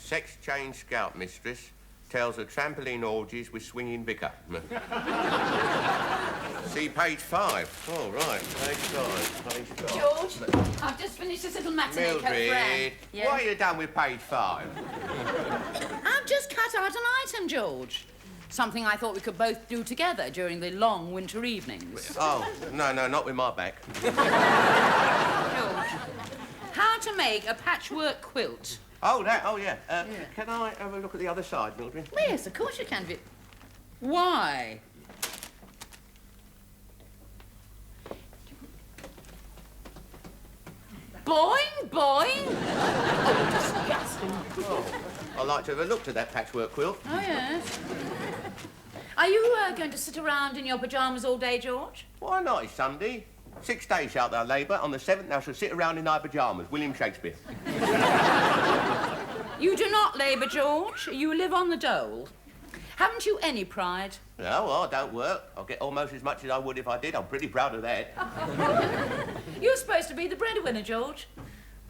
Sex change scout mistress tells of trampoline orgies with swinging vicar. See page 5. Oh, right, page 5. George, I've just finished this little matinee coat for Anne. Mildred, Yeah? why are you done with page 5? I've just cut out an item, George. Something I thought we could both do together during the long winter evenings. Oh, no, not with my back. George, how to make a patchwork quilt. Oh, that, oh, yeah. Can I have a look at the other side, Mildred? Yes, of course you can. Why? Boing, boing. Oh, disgusting. Oh, I'd like to have a look at that patchwork quilt. Oh, yes. Are you going to sit around in your pyjamas all day, George? Why not? It's Sunday. 6 days shalt thou labour. On the 7th thou shalt sit around in thy pyjamas. William Shakespeare. You do not labour, George. You live on the dole. Haven't you any pride? No, well, I don't work. I'll get almost as much as I would if I did. I'm pretty proud of that. You're supposed to be the breadwinner, George.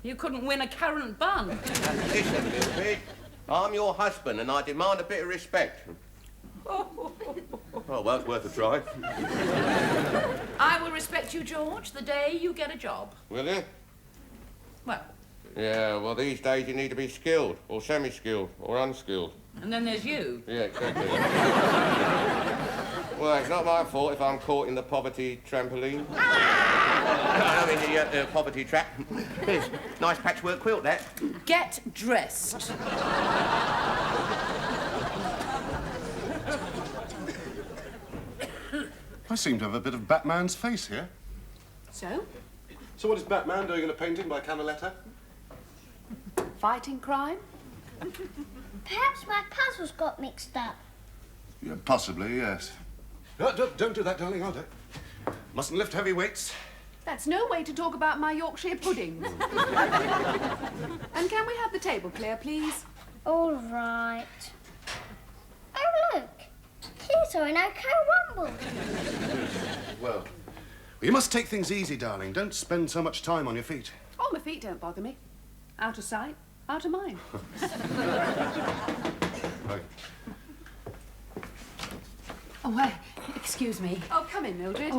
You couldn't win a currant bun. Listen, Mildred, I'm your husband and I demand a bit of respect. Oh, well, it's worth a try. I will respect you, George, the day you get a job. Will you? Well. Yeah, well, these days you need to be skilled, or semi-skilled, or unskilled. And then there's you. Yeah, exactly. Well, it's not my fault if I'm caught in the poverty trampoline. I mean, the poverty trap. Here's nice patchwork quilt, that. Get dressed. I seem to have a bit of Batman's face here. So? So what is Batman doing in a painting by Canaletta? Fighting crime? Perhaps my puzzles got mixed up. Yeah, possibly, yes. No, don't do that, darling, I'll do. Mustn't lift heavy weights. That's no way to talk about my Yorkshire puddings. And can we have the table clear, please? All right. Oh, look. Here's Orinoco Rumble. Well, you must take things easy, darling. Don't spend so much time on your feet. Oh, my feet don't bother me. Out of sight, out of mind. Right. Oh, excuse me. Oh, come in, Mildred.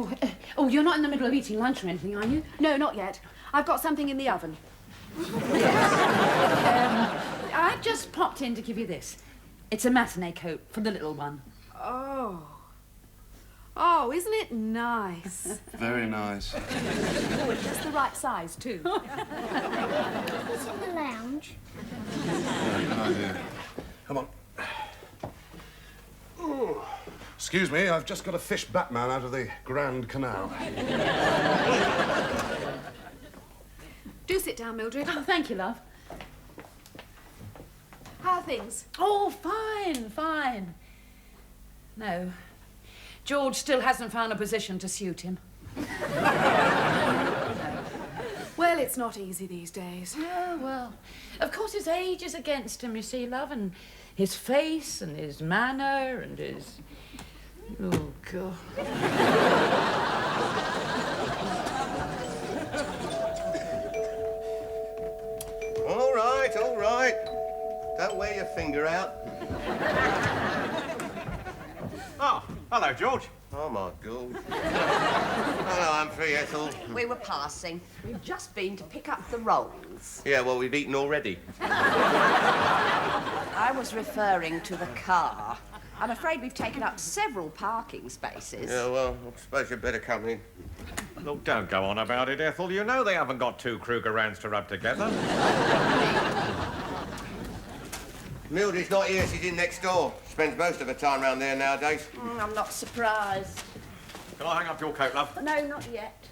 Oh, you're not in the middle of eating lunch or anything, are you? No, not yet. I've got something in the oven. I've just popped in to give you this. It's a matinee coat for the little one. Oh. Oh, isn't it nice? Very nice. Oh, it's just the right size, too. It's in the lounge. Yeah, good idea. Come on. Ooh. Excuse me, I've just got to fish Batman out of the Grand Canal. Do sit down, Mildred. Oh, thank you, love. How are things? Oh, fine, fine. No. George still hasn't found a position to suit him. Well, it's not easy these days. Oh, well. Of course, his age is against him, you see, love, and his face and his manner and his... Oh, God. All right. Don't wear your finger out. Oh, hello, George. Oh, my God. Hello, Humphrey, Ethel. We were passing. We've just been to pick up the rolls. Yeah, well, we've eaten already. I was referring to the car. I'm afraid we've taken up several parking spaces. Yeah, well, I suppose you'd better come in. Look, don't go on about it, Ethel. You know they haven't got two Kruger-Rands to rub together. Mildred's not here, she's in next door. Spends most of her time round there nowadays. I'm not surprised. Can I hang up your coat, love? No, not yet.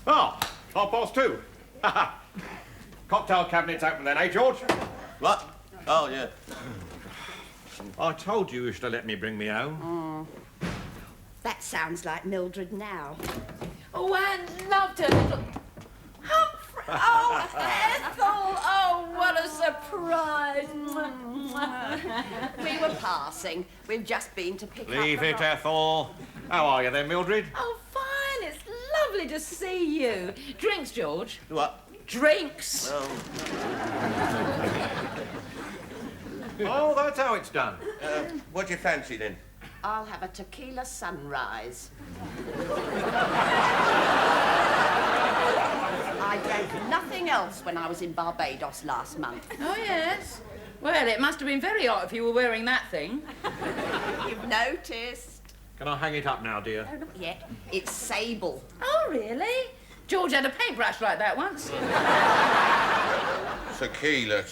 Oh, 2:30. Cocktail cabinet's open then, eh, George? What? Oh, yeah. I told you should have let me bring me home. That sounds like Mildred now. Oh, Anne loved her little... Humphrey! Oh, Ethel! Oh, what a surprise! We were passing. We've just been to pick up... Leave it, Ethel. How are you then, Mildred? Oh, fine. It's lovely to see you. Drinks, George. What? Drinks. Oh, that's how it's done. What do you fancy then? I'll have a tequila sunrise. I drank nothing else when I was in Barbados last month. Oh, yes. Well, it must have been very hot if you were wearing that thing. You've noticed. Can I hang it up now, dear? No, not yet. It's sable. Oh, really? George had a paintbrush like that once. Tequila.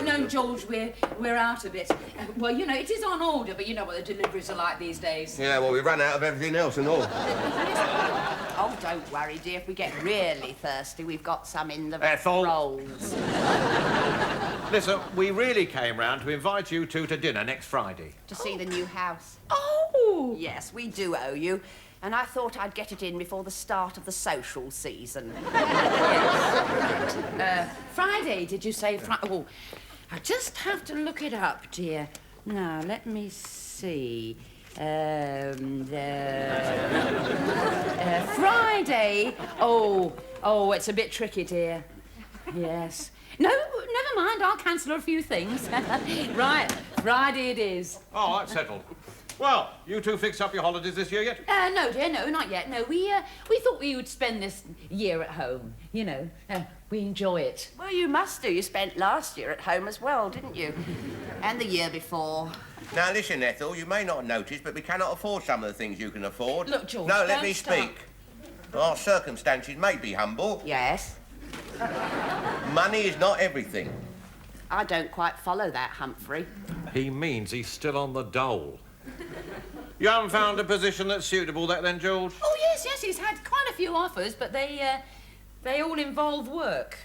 No, George, we're out of it. Well, you know, it is on order, but you know what the deliveries are like these days. Yeah, well, we run out of everything else and all. Oh, don't worry, dear. If we get really thirsty, we've got some in the Ethel. rolls. Listen, we really came round to invite you two to dinner next Friday. To see the new house. Oh! Yes, we do owe you. And I thought I'd get it in before the start of the social season. Friday, did you say Friday? Oh, I just have to look it up, dear. Now, let me see. Friday. Oh, it's a bit tricky, dear. Yes. No, never mind. I'll cancel a few things. Right, Friday it is. Oh, that's settled. Well, you two fixed up your holidays this year yet? No, dear, no, not yet. No, we thought we would spend this year at home. You know, we enjoy it. Well, you must do. You spent last year at home as well, didn't you? And the year before. Now, listen, Ethel, you may not have noticed, but we cannot afford some of the things you can afford. Look, George, No, let don't me start. speak. Our circumstances may be humble. Yes. Money is not everything. I don't quite follow that, Humphrey. He means he's still on the dole. You haven't found a position that's suitable then, George? Oh, yes, he's had quite a few offers, but they all involve work.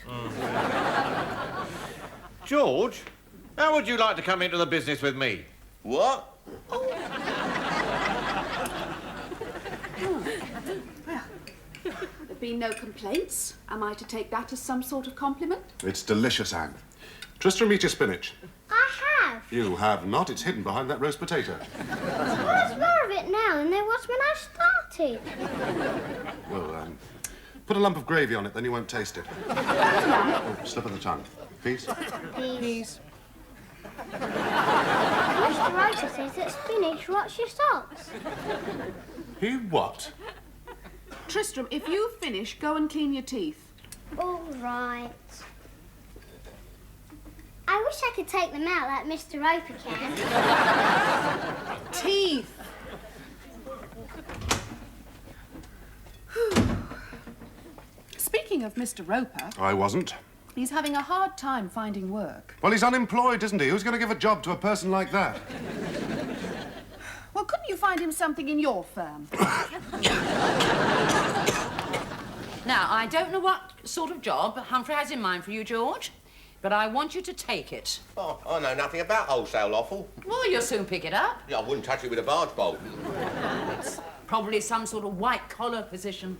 George, how would you like to come into the business with me? What? There've been no complaints. Am I to take that as some sort of compliment? It's delicious, Anne. Tristram, eat your spinach. I have. You have not. It's hidden behind that roast potato. Well, there's more of it now than there was when I started. Well, put a lump of gravy on it, then you won't taste it. Oh, slip of the tongue. Peas? Peas. Mr. Roper says that spinach rots your socks. He what? Tristram, if you finish, go and clean your teeth. All right. I wish I could take them out like Mr. Roper can. Teeth! Speaking of Mr. Roper, I wasn't. he's having a hard time finding work. Well, he's unemployed, isn't he? Who's going to give a job to a person like that? Well, couldn't you find him something in your firm? Now, I don't know what sort of job Humphrey has in mind for you, George, but I want you to take it. Oh, I know nothing about wholesale offal. Well, you'll soon pick it up. Yeah, I wouldn't touch it with a barge pole. Probably some sort of white-collar position.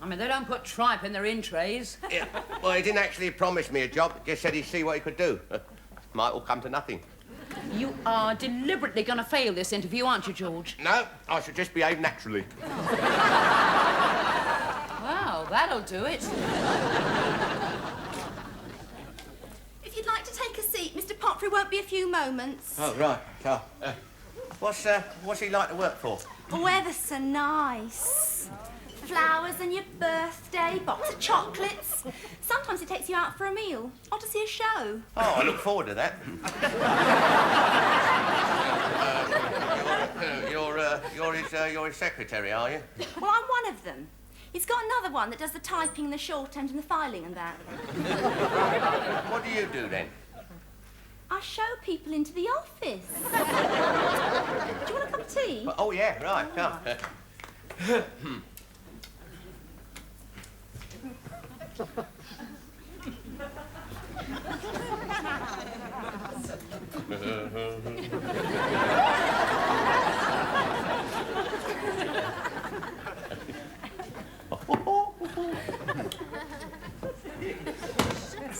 I mean, they don't put tripe in their in trays. Yeah. Well, he didn't actually promise me a job. Just said he'd see what he could do. Might all come to nothing. You are deliberately going to fail this interview, aren't you, George? No, I should just behave naturally. Well, that'll do it. If you'd like to take a seat, Mr. Pomfrey won't be a few moments. Oh, right. What's he like to work for? The weather's so nice. Flowers and your birthday, box of chocolates. Sometimes he takes you out for a meal or to see a show. Oh, I look forward to that. You're his secretary, are you? Well, I'm one of them. He's got another one that does the typing, the short end and the filing and that. What do you do then? I show people into the office. Do you want a cup of tea? Oh, yeah, right. Come.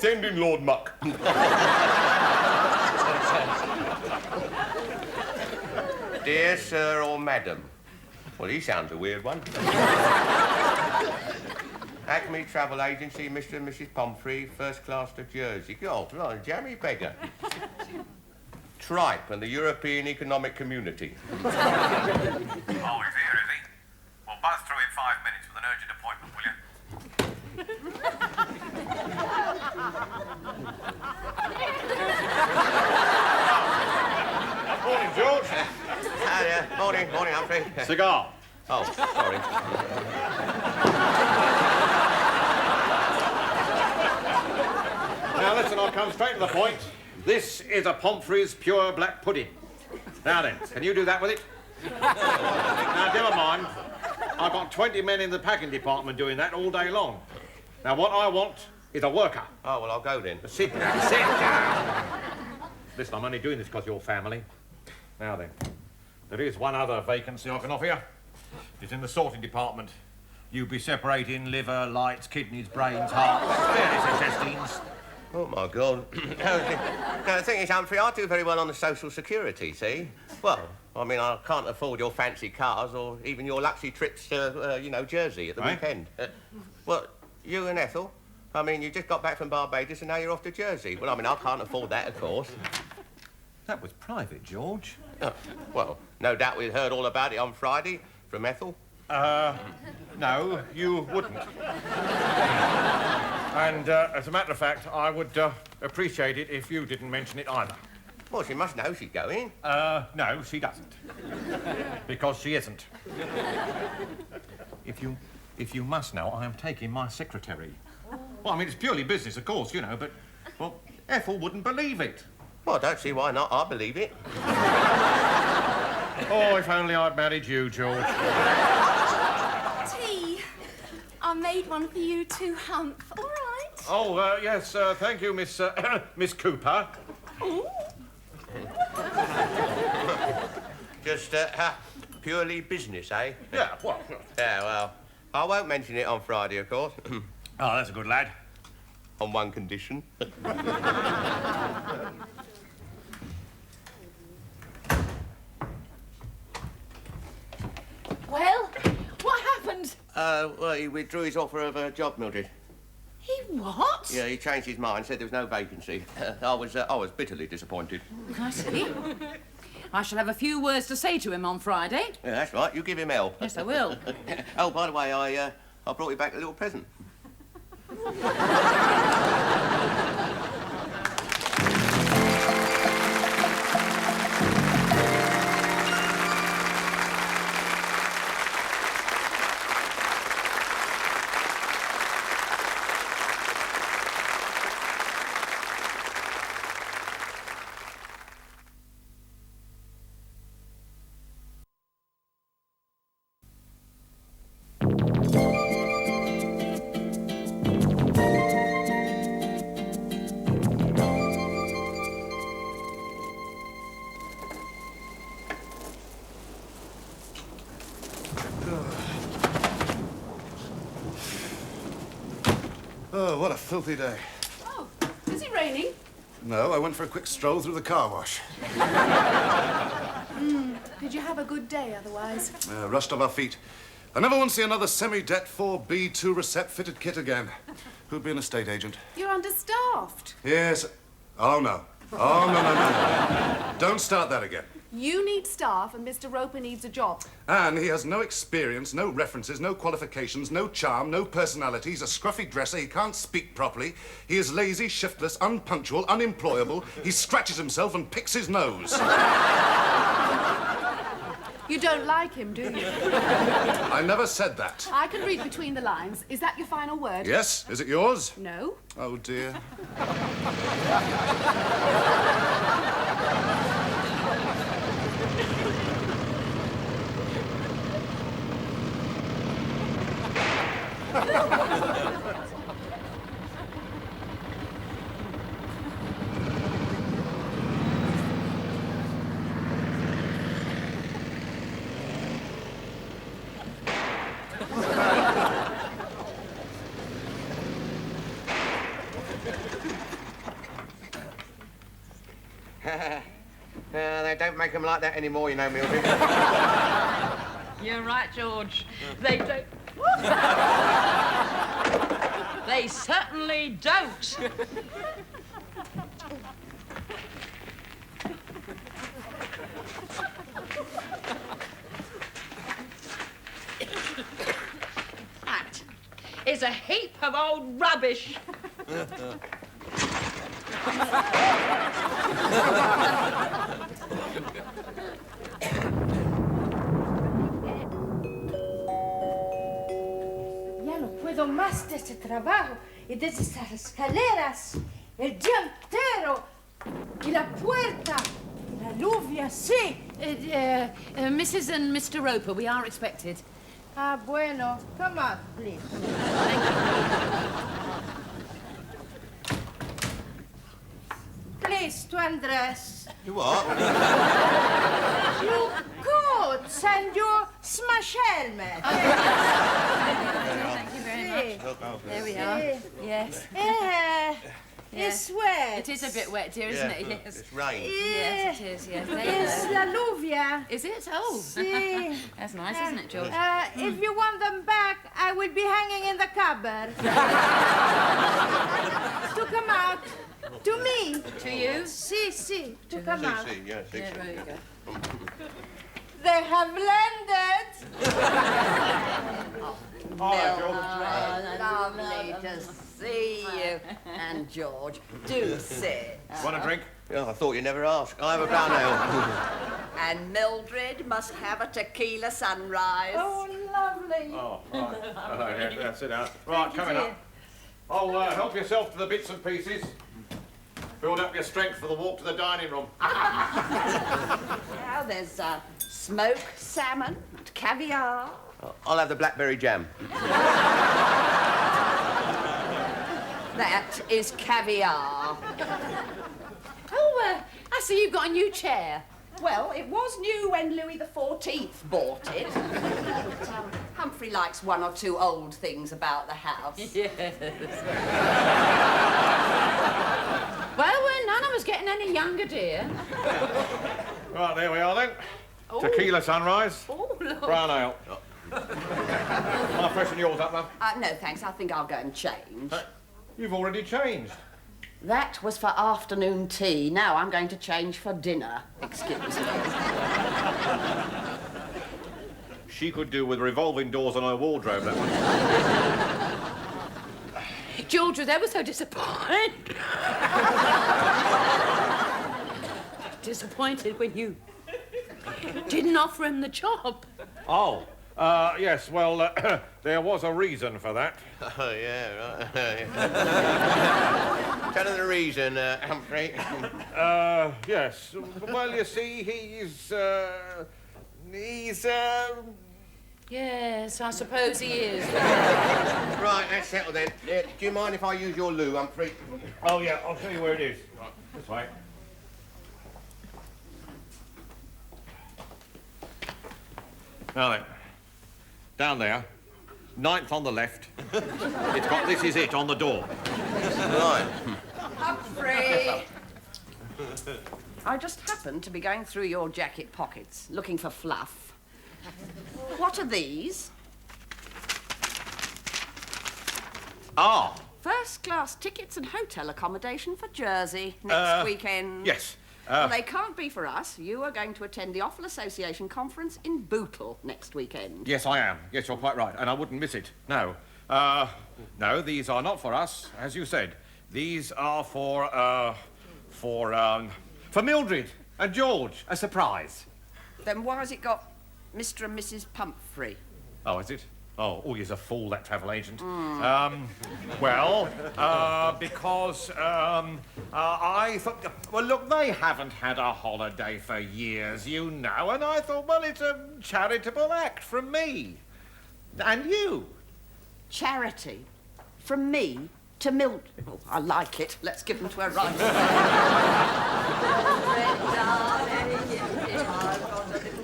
Send in Lord Muck. Dear sir or madam. Well, he sounds a weird one. Acme Travel Agency, Mr. and Mrs. Pomfrey, first class to Jersey. God, right, jammy beggar. Tripe and the European Economic Community. Oh, he's here, is he? Well, buzz through in 5 minutes with an urgent appointment, will you? Morning, George. Morning, Humphrey. Cigar. Oh, sorry. Now, listen, I'll come straight to the point. This is a Pomfrey's pure black pudding. Now then, can you do that with it? Now, never mind. I've got 20 men in the packing department doing that all day long. Now, what I want is a worker. Oh, well, I'll go then. Sit down, sit down. Listen, I'm only doing this because you're family. Now then, there is one other vacancy I can offer you. It's in the sorting department. You'll be separating liver, lights, kidneys, brains, hearts, various intestines. Oh, my God. No, the thing is, Humphrey, I do very well on the social security, see? Well, I mean, I can't afford your fancy cars or even your luxury trips to, Jersey at the weekend. Well, you and Ethel, I mean, you just got back from Barbados and now you're off to Jersey. Well, I mean, I can't afford that, of course. That was private, George. Well, no doubt we heard all about it on Friday from Ethel. No, you wouldn't. And, as a matter of fact, I would appreciate it if you didn't mention it either. Well, she must know she's going. No, she doesn't. Because she isn't. If you must know, I am taking my secretary. Well, I mean, it's purely business, of course, but, well, Ethel wouldn't believe it. Well, I don't see why not. I believe it. Oh, if only I'd married you, George. Tea. I made one for you too, Hump. All right. Oh, yes, thank you, Miss Cooper. Ooh. Just, purely business, eh? Yeah, well... Yeah, well, I won't mention it on Friday, of course. Oh, that's a good lad. On one condition. Well, what happened? Well, he withdrew his offer of a job, Mildred. He what? Yeah, he changed his mind, said there was no vacancy. I was bitterly disappointed. I see. I shall have a few words to say to him on Friday. Yeah, that's right. You give him hell. Yes, I will. Oh, by the way, I brought you back a little present. Oh, what a filthy day. Oh, is it raining? No, I went for a quick stroll through the car wash. Did you have a good day otherwise? Rushed off our feet. I never want to see another semi-det 4B2 Recept fitted kit again. Who'd be an estate agent? You're understaffed. Yes. Oh, no. Oh, no. Don't start that again. You need staff and Mr. Roper needs a job. And he has no experience, no references, no qualifications, no charm, no personality. He's a scruffy dresser. He can't speak properly. He is lazy, shiftless, unpunctual, unemployable. He scratches himself and picks his nose. You don't like him, do you? I never said that. I can read between the lines. Is that your final word? Yes? Is it yours? No. Oh, dear. They don't make them like that anymore, you know, Mildred. You're right, George. They don't. They certainly don't. That is a heap of old rubbish. Ya no puedo más de este trabajo y de estas escaleras, el día entero, y la puerta, y la lluvia, sí. Mrs. and Mr. Roper, we are expected. Ah, bueno. Come on, please. Please, to undress. You what? Your coats and your smash helmet. Thank you very much. There we are. Yes. It's wet. It is a bit wet, dear, isn't it? Yes. It's rain. Yes, it is, yes. It's la lluvia. Is it? Oh. Sí. That's nice, isn't it, George? If you want them back, I will be hanging in the cupboard. To come out. To me. To you? Sí, to come out. See, yeah, see. Yeah, there you go. They have landed. Lovely to see you. And George, do sit. Want a drink? Oh, I thought you'd never ask. I'll have a brown ale. And Mildred must have a tequila sunrise. Oh, lovely. Oh, right. Yeah, sit down. Right, coming up. Oh, help yourself to the bits and pieces. Build up your strength for the walk to the dining room. Now there's smoked salmon and caviar. I'll have the blackberry jam. That is caviar. Oh, I see you've got a new chair. Well, it was new when Louis XIV bought it. But, Humphrey likes one or two old things about the house. Yes. Well, we're none of us getting any younger, dear. Right, there we are then. Oh. Tequila sunrise. Oh, look. Brown ale. I'll freshen yours up, then. No, thanks. I think I'll go and change. You've already changed. That was for afternoon tea. Now I'm going to change for dinner. Excuse me. She could do with revolving doors on her wardrobe, that one. George was ever so disappointed. Disappointed when you didn't offer him the job. Oh, yes, well, there was a reason for that. Oh, yeah, right. Tell her the reason, Humphrey. Yes. Well, you see, he's... Yes, I suppose he is. Right, that's settled then. Do you mind if I use your loo, Humphrey? Oh, yeah, I'll show you where it is. Right, this way. Now then, down there, 9th on the left. It's got "This is it" on the door. Right. Humphrey! I just happened to be going through your jacket pockets, looking for fluff. What are these? Ah, First-class tickets and hotel accommodation for Jersey next weekend. yes. Well, they can't be for us. You are going to attend the Offal Association conference in Bootle next weekend. Yes, I am. Yes, you're quite right, and I wouldn't miss it. No. No, these are not for us, as you said. These are for Mildred and George. A surprise. Then why has it got Mr. and Mrs. Pumphrey? Oh, is it? Oh, he's a fool, that travel agent. Because I thought... Well, look, they haven't had a holiday for years, you know, and I thought, well, it's a charitable act from me. And you. Charity. From me to Mildred. Oh, I like it. Let's give them to her right.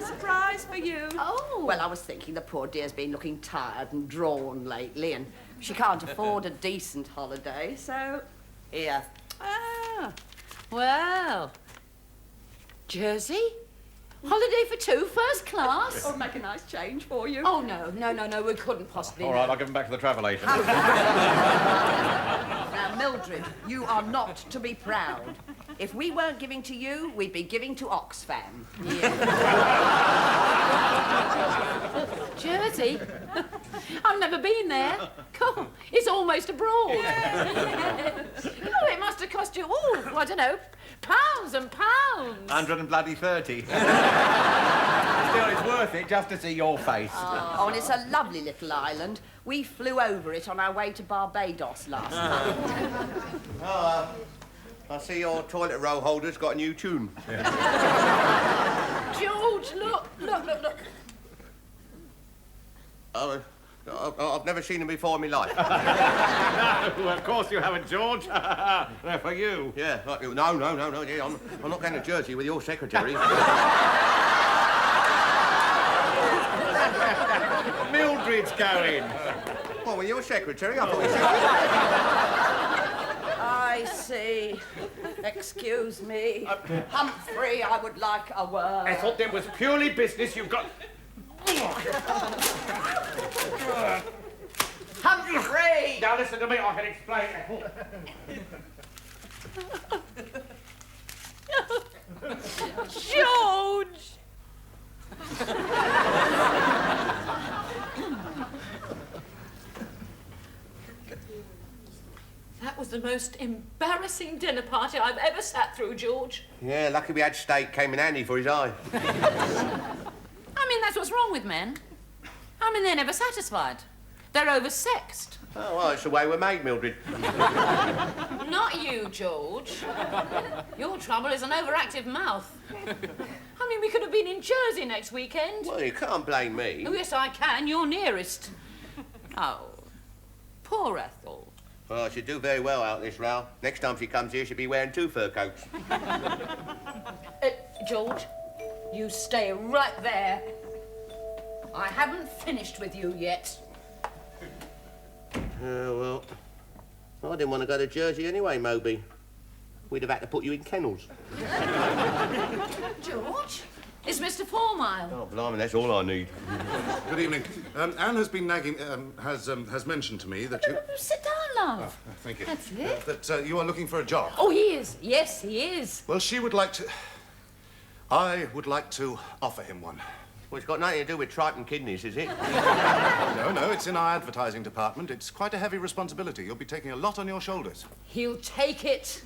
Surprise for you. Oh. Well, I was thinking the poor dear's been looking tired and drawn lately, and she can't afford a decent holiday, so here. Ah, well, Jersey? Holiday for two, first class? I'll make a nice change for you. Oh, no, we couldn't possibly. All right, I'll give them back to the travel agent. Now, Mildred, you are not to be proud. If we weren't giving to you, we'd be giving to Oxfam. Jersey? I've never been there. God, it's almost abroad. It must have cost you, I don't know, pounds and pounds. 130. Still, it's worth it just to see your face. Oh, and it's a lovely little island. We flew over it on our way to Barbados last night. I see your toilet roll holder's got a new tune. George, look. Oh, I've never seen them before in my life. No, of course you haven't, George. They're for you. Yeah, like, no. Yeah, I'm not going to Jersey with your secretary. Mildred's going. Well, with your secretary, I thought you said... I see. Excuse me. Humphrey, I would like a word. I thought there was purely business. You've got... Humphrey! Now listen to me, I can explain. George! That was the most embarrassing dinner party I've ever sat through, George. Yeah, lucky we had steak, came in handy for his eye. I mean, that's what's wrong with men. I mean, they're never satisfied. They're oversexed. Oh, well, it's the way we're made, Mildred. Not you, George. Your trouble is an overactive mouth. I mean, we could have been in Jersey next weekend. Well, you can't blame me. Oh, yes, I can. You're nearest. Oh, poor Ethel. Well, she'd do very well out this row. Next time she comes here, she'll be wearing 2 fur coats. George, you stay right there. I haven't finished with you yet. Well, I didn't want to go to Jersey anyway, Moby. We'd have had to put you in kennels. George, it's Mr. Fourmile. Oh, blimey, that's all I need. Good evening. Anne has been nagging, has mentioned to me that you... Sit down, love. Thank you. That's it. That you are looking for a job. Oh, he is. Yes, he is. Well, she would like to... I would like to offer him one. Well, it's got nothing to do with Triton kidneys, is it? No, it's in our advertising department. It's quite a heavy responsibility. You'll be taking a lot on your shoulders. He'll take it.